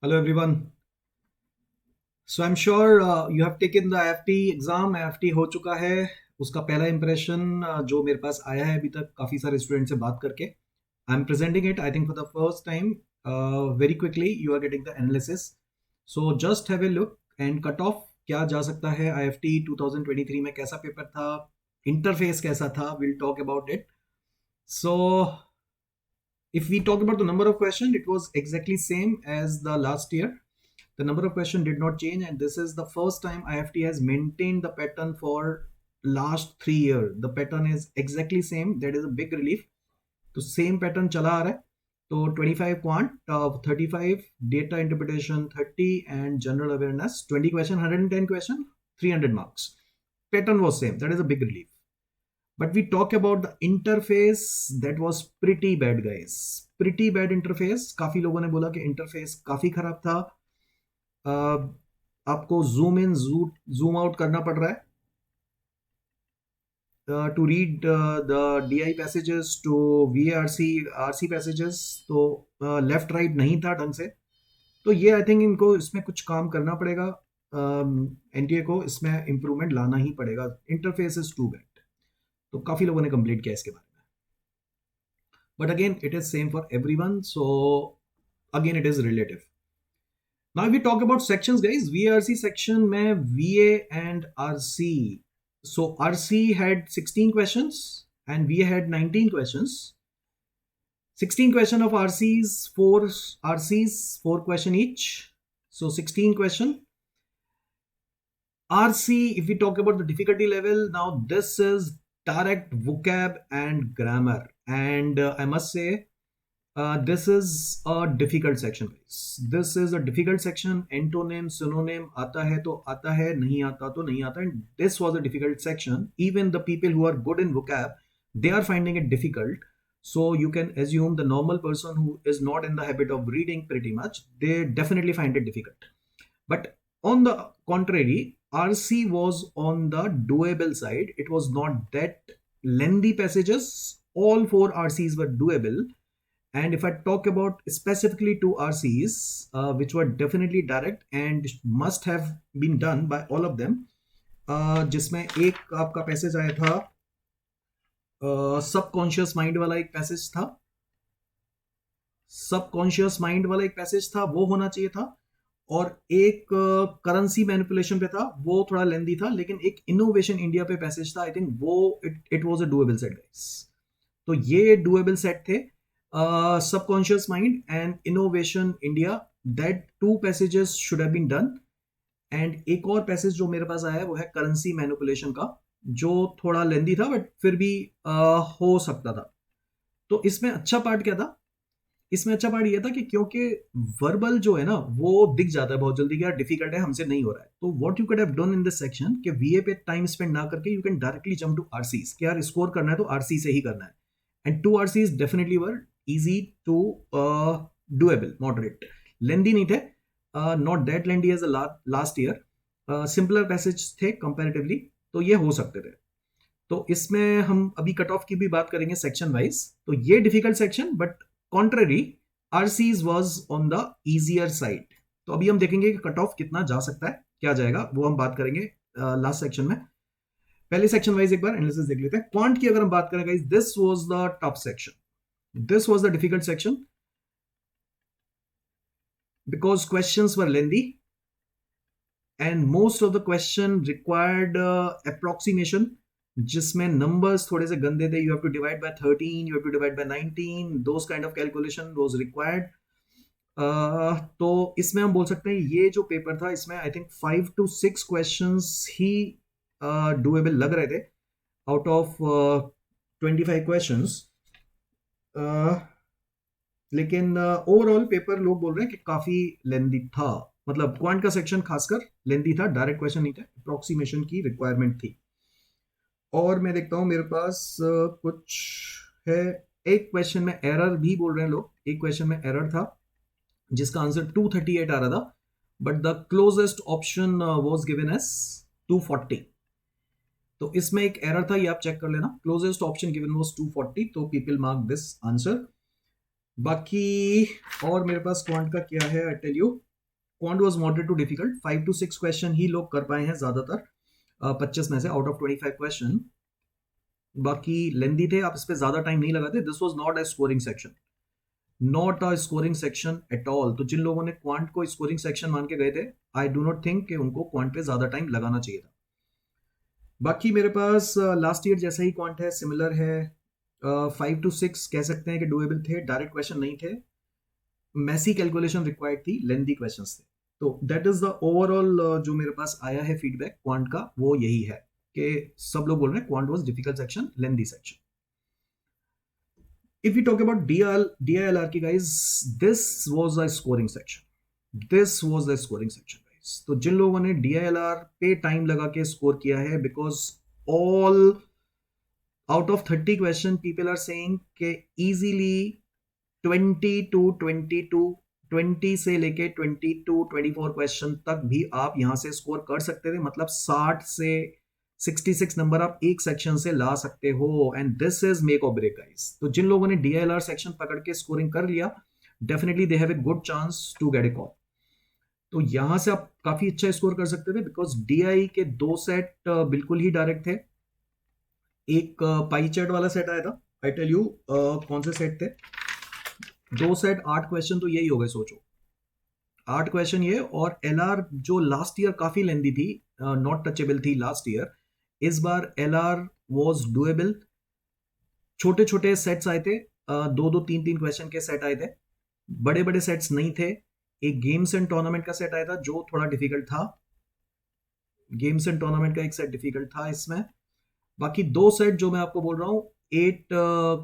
Hello everyone. So I'm sure you have taken the IFT exam. IFT हो चुका है. उसका पहला इंप्रेशन जो मेरे पास आया है अभी तक काफ़ी सारे स्टूडेंट से बात करके. I am presenting it I think for the first time. Very quickly you are getting the analysis. So just have a look and cut off क्या जा सकता है. IFT 2023 में कैसा पेपर था, इंटरफेस कैसा था, will talk about it. So if we talk about the number of questions, it was exactly same as the last year. The number of questions did not change, and this is the first time IFT has maintained the pattern for last 3 years. The pattern is exactly same. That is a big relief. तो same pattern चला आ रहा है. तो 25 quant, 35 data interpretation, 30 and general awareness, 20 question, 110 question, 300 marks. Pattern was same. That is a big relief. But we talk about the interface. That was pretty bad guys. Pretty bad interface. काफी लोगों ने बोला कि interface काफी खराब था. आपको zoom in zoom out करना पड़ रहा है to read the DI passages to VARC RC passages. तो लेफ्ट राइट नहीं था ढंग से. तो ये आई थिंक इनको इसमें कुछ काम करना पड़ेगा. एनटीए को इसमें इम्प्रूवमेंट लाना ही पड़ेगा. Interface is too bad. तो काफी लोगों ने कंप्लेंट किया इसके बारे में. But again, it is same for everyone. So again, it is relative. Now, if we talk about sections, guys, VRC section में VA and RC. So RC had 16 questions and VA had 19 questions. 16 question of RCs, 4 RCs, 4 question each. So 16 question. RC, if we talk about the difficulty level, now this is direct vocab and grammar. And I must say, this is a difficult section, guys. This is a difficult section. Antonym, synonym, आता है तो आता है, नहीं आता तो नहीं आता. And this was a difficult section. Even the people who are good in vocab, they are finding it difficult. So you can assume the normal person who is not in the habit of reading pretty much, they definitely find it difficult. But on the contrary, RC was on the doable side. It was not that lengthy passages. All 4 RCs were doable. And if I talk about specifically 2 RCs, which were definitely direct and must have been done by all of them, जिसमें एक आपका passage आया था, subconscious mind वाला एक passage था. Subconscious mind वाला एक पैसेज था, वो होना चाहिए था. और एक करेंसी मैनिपुलेशन पे था, वो थोड़ा लेंदी था. लेकिन एक इनोवेशन इंडिया पे पैसेज था. आई थिंक वो it was a doable set, guys. तो ये डूएबल सेट थे. Subconscious mind and innovation India, that 2 passages should have been done. And एक और पैसेज जो मेरे पास आया है वो है करेंसी मैनिपुलेशन का, जो थोड़ा लेंदी था बट फिर भी हो सकता था. तो इसमें अच्छा पार्ट क्या था? इसमें अच्छा पार्ट ये था कि क्योंकि वर्बल जो है ना वो दिख जाता है बहुत जल्दी कि यार डिफिकल्ट है, हमसे नहीं हो रहा है. तो what you could have done in this section कि वीए पे टाइम स्पेंड ना करके you can directly jump to RCs कि यार स्कोर करना है तो आरसी से ही करना है. And 2 RCs definitely were easy to doable, moderate. Lengthy नहीं थे, not that lengthy as a last year. Simpler passage थे comparatively, तो ये हो सकते थे. तो इसमें हम अभी कट ऑफ की भी बात करेंगे सेक्शन वाइज. तो ये difficult section, but contrary RCs was on the easier side. तो अभी हम देखेंगे कि कट ऑफ कितना जा सकता है, क्या जाएगा, वो हम बात करेंगे लास्ट सेक्शन में. पहले सेक्शन वाइज एक बार एनालिसिस देख लेते हैं. क्वांट की अगर हम बात करें, guys, this was the tough section. This was the difficult section because questions were lengthy and most of the question required approximation, जिसमें numbers थोड़े से गंदे थे. You have to divide by 13, you have to divide by 19. Those kind of calculation was required. तो इसमें हम बोल सकते हैं ये जो पेपर था इसमें I think 5 to 6 questions he doable लग रहे थे out of 25 questions. लेकिन ओवरऑल पेपर लोग बोल रहे हैं कि काफी लेंदी था. मतलब क्वांट का सेक्शन खासकर लेंदी था. डायरेक्ट क्वेश्चन नहीं थे, अप्रोक्सीमेशन की रिक्वायरमेंट थी. और मैं देखता हूं मेरे पास कुछ है. एक क्वेश्चन में एरर भी बोल रहे हैं लोग. एक क्वेश्चन में एरर था जिसका आंसर 238 आ रहा था, but the closest option was given as 240. तो इसमें एक एरर था, ये आप चेक कर लेना. क्लोजेस्ट ऑप्शन गिवन वाज 240, तो पीपल मार्क दिस आंसर. बाकी और मेरे पास क्वांट का क्या है, I tell you. Quant was moderate to difficult, 5 to 6 question ही लोग कर पाए हैं ज्यादातर 25 में से आउट ऑफ 25 क्वेश्चन, बाकी लेंदी थे, आप इस पे ज्यादा टाइम नहीं लगाते। This was not a scoring section, not a scoring section at all. तो जिन लोगों ने क्वांट को स्कोरिंग सेक्शन मान के गए थे, आई डू नॉट थिंक कि उनको क्वांट पे ज्यादा टाइम लगाना चाहिए था। बाकी मेरे पास लास्ट ईयर जैसा ही क्वांट है, सिमिलर है। 5 to 6 कह सकते हैं कि डुएबल थे, डायरेक्ट क्वेश्चन नहीं थे, मैसी कैलकुलेशन रिक्वायर्ड थी, लेंदी क्वेश्चंस थे। तो दैट इज द ओवरऑल जो मेरे पास आया है फीडबैक क्वांट का, वो यही है कि सब लोग बोल रहे हैं quant was difficult section, lengthy section. If we talk about DILR की guys, this was a scoring section. This was the scoring section guys. तो जिन लोगों ने DILR पे टाइम लगा के स्कोर किया है, because all out of 30 question people are saying कि easily 20 से लेके 22-24 क्वेश्चन तक भी आप यहां से स्कोर कर सकते थे, मतलब 60 से 66 नंबर आप एक सेक्शन से ला सकते हो, एंड दिस इज मेक और ब्रेक गाइस। तो जिन लोगों ने DILR सेक्शन पकड़ के स्कोरिंग कर लिया, definitely they have a good chance to get a call. तो यहां से आप काफी अच्छा स्कोर कर सकते थे, बिकॉज DI के 2 सेट बिल्कुल ही डायरेक्ट थे। एक पाई चार्ट वाला सेट आया था, आई टेल यू कौन से सेट थे। 2 सेट 8 क्वेश्चन, तो यही हो गए, सोचो 8 क्वेश्चन ये, और LR जो लास्ट ईयर काफी लेंदी थी, नॉट टचेबल थी लास्ट ईयर, इस बार LR वाज डुएबल। छोटे छोटे सेट्स आए थे, 2-2, 3-3 क्वेश्चन के सेट आए थे, बड़े बड़े सेट्स नहीं थे। एक गेम्स एंड टूर्नामेंट का सेट आया था जो थोड़ा डिफिकल्ट था, गेम्स एंड टूर्नामेंट का एक सेट डिफिकल्ट था इसमें। बाकी 2 सेट जो मैं आपको बोल रहा हूँ, 8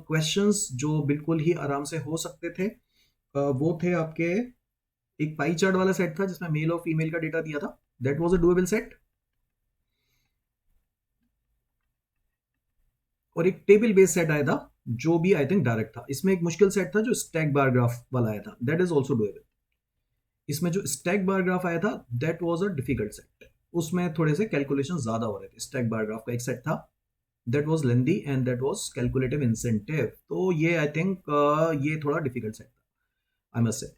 क्वेश्चंस जो बिल्कुल ही आराम से हो सकते थे, वो थे आपके, एक पाई चार्ट वाला सेट था जिसमें मेल और फीमेल का डेटा दिया था, that was a doable set. और एक टेबल बेस्ड सेट आया था जो भी आई थिंक डायरेक्ट था। इसमें एक मुश्किल सेट था जो स्टैक बार ग्राफ वाला आया था, दैट इज ऑल्सो डुएबल। इसमें जो स्टैक बार ग्राफ आया था, that was a difficult set, उसमें थोड़े से कैलकुलेशन ज्यादा हो रहे थे। स्टैक बार ग्राफ का एक सेट था, that was lengthy and that was calculative incentive. तो ये आई थिंक ये थोड़ा डिफिकल्ट सेट था, आई मस्ट से,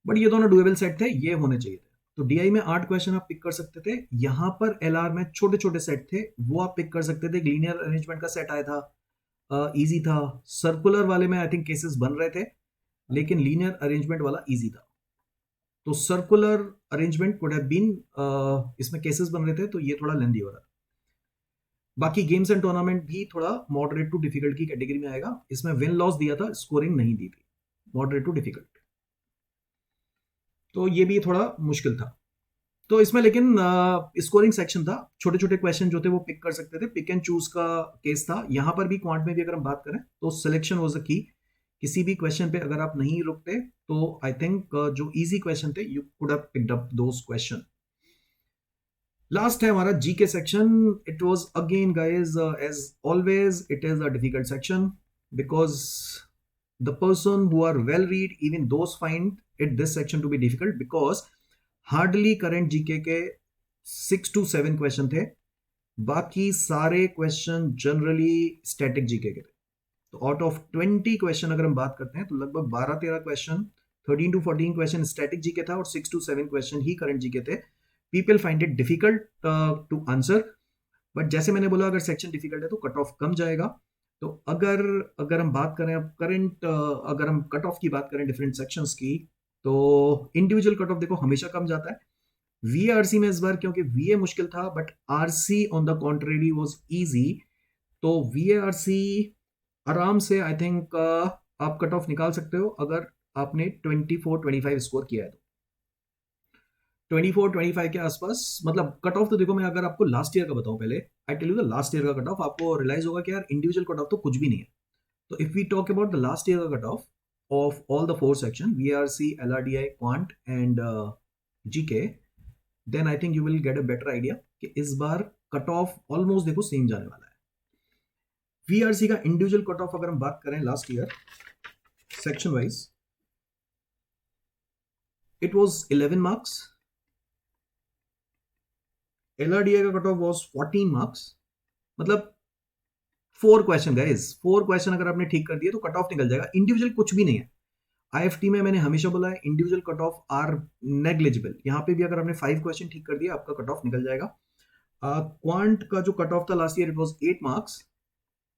बट ये दोनों डुएबल सेट थे, ये होने चाहिए थे। तो DI में 8 क्वेश्चन आप पिक कर सकते थे, यहां पर LR में छोटे छोटे सेट थे, वो आप पिक कर सकते थे। लीनियर अरेंजमेंट का सेट आया था, इजी था। सर्कुलर वाले में आई थिंक केसेस बन रहे थे, लेकिन लीनियर अरेंजमेंट वाला इजी था। तो circular arrangement could have been, इसमें केसेस बन रहे थे, तो ये थोड़ा लेंदी हो रहा है। बाकी गेम्स एंड टूर्नामेंट भी थोड़ा मॉडरेट टू डिफिकल्ट की कैटेगरी में आएगा, इसमें विन लॉस दिया था, स्कोरिंग नहीं दी थी, मॉडरेट टू डिफिकल्ट। तो ये भी थोड़ा मुश्किल था। तो इसमें लेकिन स्कोरिंग सेक्शन था, छोटे छोटे क्वेश्चन जो थे वो पिक कर सकते थे, पिक एंड चूज का केस था। यहां पर भी क्वांट में भी अगर हम बात करें तो सिलेक्शन वाज द की। किसी भी क्वेश्चन पे अगर आप नहीं रुकते तो आई थिंक जो इजी क्वेश्चन थे you could have picked up those questions. Last है हमारा GK section. It was again guys, as always it is a difficult section, because the person who are well read, even those find it this section to be difficult, because hardly current GK के 6 to 7 question थे, बाकी सारे question generally static GK के थे। तो out of 20 question अगर हम बात करते हैं तो लगभग 12-13 question, 13 to 14 question static GK था, और 6 to 7 क्वेश्चन ही करंट जीके थे। People find it difficult to answer, but जैसे मैंने बोला अगर सेक्शन डिफिकल्ट है तो कट ऑफ कम जाएगा। तो अगर अगर हम बात करें अब करंट, अगर हम कट ऑफ की बात करें डिफरेंट सेक्शंस की, तो इंडिविजुअल कट ऑफ देखो हमेशा कम जाता है। VARC में इस बार क्योंकि VA मुश्किल था, but RC on the contrary was easy, तो VARC आराम से आई थिंक आप कट ऑफ निकाल सकते हो अगर आपने 24-25 स्कोर किया है तो। 24-25 के आसपास, मतलब कट ऑफ तो देखो, मैं अगर आपको लास्ट ईयर का बताऊं पहले, I tell you the last year का कट ऑफ, आपको रियलाइज होगा कि यार इंडिविजुअल कट ऑफ तो कुछ भी नहीं है। तो if we talk about the last year का cut off of all the 4 section, VARC, LRDI, quant and GK, then I think you will get a better idea कि इस बार कट ऑफ ऑलमोस्ट देखो सेम जाने वाला है। VARC का individual cut of अगर हम बात करें last year section wise, it was 11 marks. LRDI का कट ऑफ वाज 14 मार्क्स, मतलब 4 क्वेश्चन गाइस, 4 क्वेश्चन अगर आपने ठीक कर दिए तो कट ऑफ निकल जाएगा। इंडिविजुअल कुछ भी नहीं है, IFT में मैंने हमेशा बोला है individual cut off are negligible. यहाँ पे भी अगर आपने 5 क्वेश्चन ठीक कर दिया आपका कट ऑफ निकल जाएगा। क्वांट का जो कट ऑफ था last year it was 8 marks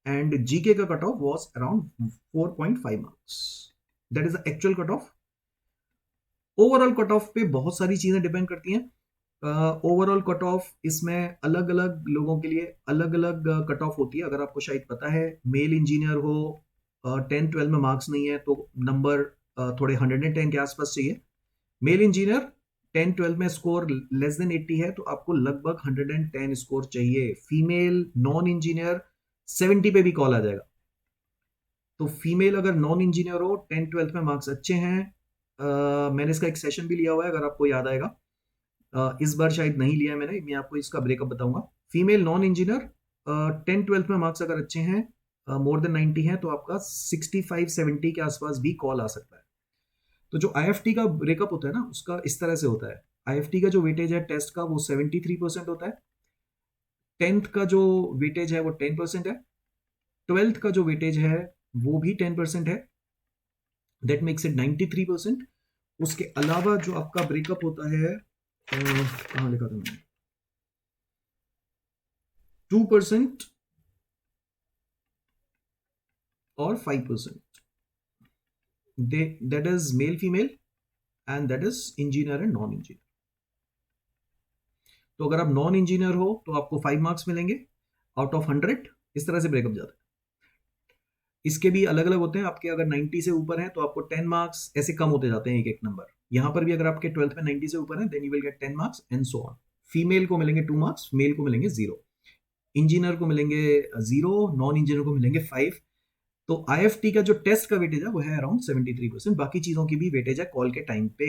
and GK का cut off was around 4.5 marks. That is the actual cut off. Overall cut off पे बहुत सारी चीजें डिपेंड करती हैं। ओवरऑल कट ऑफ इसमें अलग अलग लोगों के लिए अलग अलग कट ऑफ होती है। अगर आपको शायद पता है, मेल इंजीनियर हो, 10-12 में मार्क्स नहीं है तो नंबर थोड़े 110 के आसपास चाहिए। मेल इंजीनियर 10-12 में स्कोर लेस देन 80 है तो आपको लगभग 110 स्कोर चाहिए। फीमेल नॉन इंजीनियर 70 पे भी कॉल आ जाएगा। तो फीमेल अगर नॉन इंजीनियर हो, 10-12 में मार्क्स अच्छे हैं, मैंने इसका एक सेशन भी लिया हुआ है अगर आपको याद आएगा। इस बार शायद नहीं लिया है मैंने, मैं आपको इसका ब्रेकअप बताऊंगा। फीमेल नॉन इंजीनियर 10-12 में मार्क्स अगर अच्छे हैं, मोर देन 90 है, तो आपका 65-70 के आसपास भी कॉल आ सकता है। तो जो IFT का ब्रेकअप होता है ना, उसका इस तरह से होता है। IFT का जो वेटेज है टेस्ट का वो 73% होता है। 10th का जो वेटेज है वो 10% है। 12th का जो वेटेज है वो भी 10% है। That makes it 93%। उसके अलावा जो आपका ब्रेकअप होता है, कहाँ लिखा था मैंने, 2% और 5%। That is male female and that is engineer and non engineer. तो अगर आप नॉन इंजीनियर हो तो आपको 5 मार्क्स मिलेंगे आउट ऑफ 100। इस तरह से ब्रेकअप जाता है। इसके भी अलग अलग होते हैं। आपके अगर 90 से ऊपर है तो आपको 10 मार्क्स, ऐसे कम होते जाते हैं एक एक नंबर। यहां पर भी अगर आपके 12th में 90 से ऊपर है then you will get 10 marks and so on. Female को मिलेंगे 2 मार्क्स, मेल को मिलेंगे 0, इंजीनियर को मिलेंगे 0, नॉन इंजीनियर को मिलेंगे 5। तो IFT का जो टेस्ट का वेटेज है वो है अराउंड 73%। बाकी चीजों की भी वेटेज है कॉल के टाइम पे।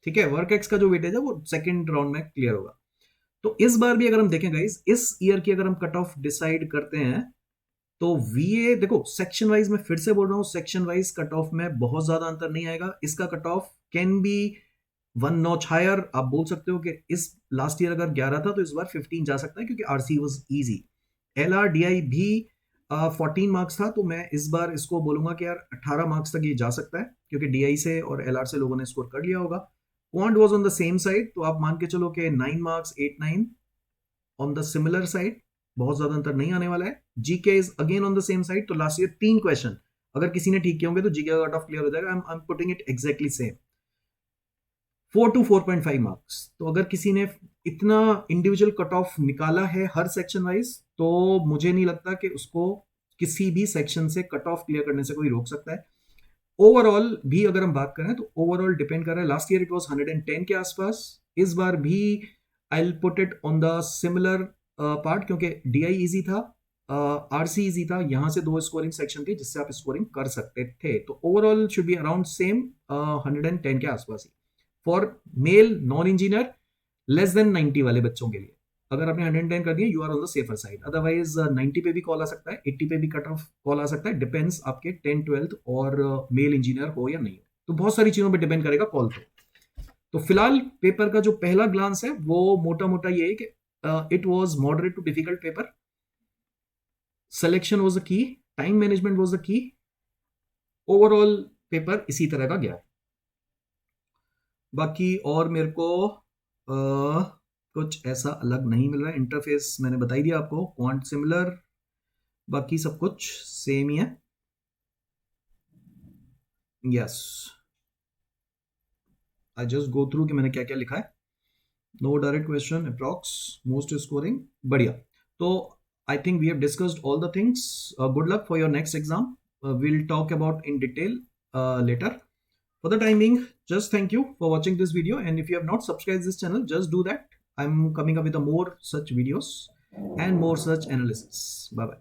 ठीक है, वर्क एक्स का जो वेटेज है वो सेकंड राउंड में क्लियर होगा। तो इस बार भी अगर हम देखें गाइस, इस ईयर की अगर हम कट ऑफ डिसाइड करते हैं तो VA देखो, सेक्शन वाइज मैं फिर से बोल रहा हूं, सेक्शन वाइज कट ऑफ में बहुत ज्यादा अंतर नहीं आएगा। इसका cut off can be 1 notch higher. आप बोल सकते हो कि इस लास्ट ईयर अगर 11 था तो इस बार 15 जा सकता है क्योंकि RC वाज इजी। LRDI भी 14 मार्क्स था तो मैं इस बार इसको बोलूंगा कि यार 18 मार्क्स तक ये जा सकता है क्योंकि DI से और LR से लोगों ने स्कोर कर लिया होगा। Quant was on the same side तो आप मान के चलो कि 9 marks 8-9 on the similar side, बहुत ज्यादा अंतर नहीं आने वाला है। GK is again on the same side. तो लास्ट ईयर 3 क्वेश्चन अगर किसी ने ठीक किए होंगे तो जीके का कट ऑफ क्लियर हो जाएगा। I am putting it exactly same, 4 to 4.5 marks. तो अगर किसी ने इतना इंडिविजुअल कट ऑफ निकाला है हर सेक्शन वाइज तो मुझे नहीं लगता कि उसको किसी भी सेक्शन से कट ऑफ क्लियर करने से कोई रोक सकता है। ओवरऑल भी अगर हम बात करें तो ओवरऑल डिपेंड कर रहा है। लास्ट ईयर इट वाज 110 के आसपास, इस बार भी I will put it on the similar part क्योंकि DI इजी था, RC इजी था। यहां से 2 स्कोरिंग सेक्शन थे जिससे आप स्कोरिंग कर सकते थे। तो overall should be around same 110 के आसपास ही for male non engineer less than 90 वाले बच्चों के लिए। अगर आपने 110 कर दिया you are on the safer side. Otherwise 90 पे भी कॉल आ सकता है, 80 पे भी कट ऑफ कॉल आ सकता है। डिपेंड्स आपके 10-12 और मेल इंजीनियर हो या नहीं हो। तो बहुत सारी चीजों पे डिपेंड करेगा कॉल तो फिलहाल पेपर का जो पहला ग्लांस है वो मोटा मोटा ये है कि it was moderate to difficult paper. Selection was the key, time management was the key. Overall paper इसी तरह का गया। बाकी और मेरे को कुछ ऐसा अलग नहीं मिल रहा है। इंटरफेस मैंने बता ही दिया आपको, क्वांट सिमिलर, बाकी सब कुछ सेम ही है। Yes, I just go through कि मैंने क्या क्या लिखा है। No direct question, approx, most scoring, बढ़िया। तो I think we have discussed all the things. Good luck for your next exam. we'll talk about in detail later. For the time being, just thank you for watching this video, and if you have not subscribed this channel, just do that. I'm coming up with a more such videos and more such analysis. Bye bye.